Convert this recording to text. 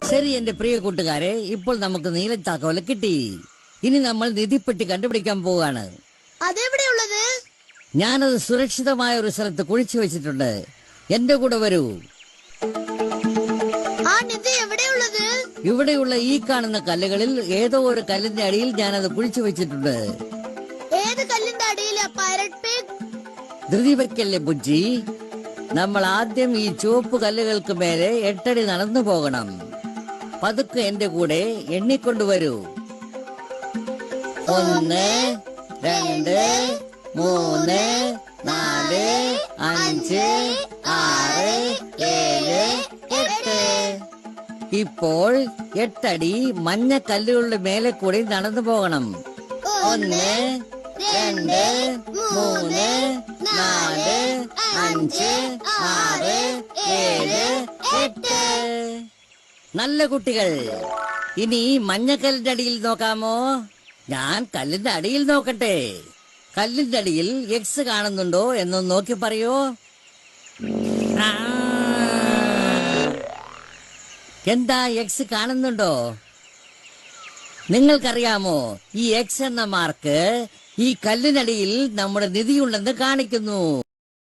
ശരി എന്റെ പ്രിയ കൂട്ടുകാരെ, ഇപ്പോൾ നമുക്ക് നീലത്താക്കോല കിട്ടി. ഇനി നമ്മൾ നിധിപ്പെട്ടി കണ്ടുപിടിക്കാൻ പോവുകയാണ്. അതെവിടെയുള്ളത്? ഞാനത് സുരക്ഷിതമായ ഒരു സ്ഥലത്ത് കുഴിച്ചു വെച്ചിട്ടുണ്ട്. എന്റെ കൂടെ വരൂ. ആ നിധി എവിടെയുള്ളത്? ഇവിടെയുള്ള ഈ കാണുന്ന കല്ലുകളിൽ ഏതോ ഒരു കല്ലിന്റെ അടിയിൽ ഞാനത് കുഴിച്ചു വെച്ചിട്ടുണ്ട്. ഏത് കല്ലിന്റെ അടിയിലാ പൈററ്റ് പിഗ്? ധൃതി വെക്കല്ലേ ബുജ്ജി. നമ്മൾ ആദ്യം ഈ ചുവപ്പ് കല്ലുകൾക്ക് മേലെ 8 അടി നടന്നു പോകണം. പതുക്കെ എന്റെ കൂടെ എണ്ണിക്കൊണ്ടുവരൂ. 1 2 3 4 5 6 7 8. ഇപ്പോൾ 8 അടി മഞ്ഞ കല്ലുകളുടെ മേലെ കൂടി നടന്നു പോകണം. 1 2 3 4 5 6 7 8. നല്ല കുട്ടികൾ, ഇനി മഞ്ഞക്കല്ലിന്റെ അടിയിൽ നോക്കാമോ? ഞാൻ കല്ലിന്റെ അടിയിൽ നോക്കട്ടെ. കല്ലിന്റെ അടിയിൽ എക്സ് കാണുന്നുണ്ടോ എന്നൊന്ന് നോക്കി പറയൂ. എന്താ എക്സ് കാണുന്നുണ്ടോ? നിങ്ങൾക്കറിയാമോ, ഈ എക്സ് എന്ന മാർക്ക് ഈ കല്ലിനടിയിൽ നമ്മുടെ നിധിയുണ്ടെന്ന് കാണിക്കുന്നു.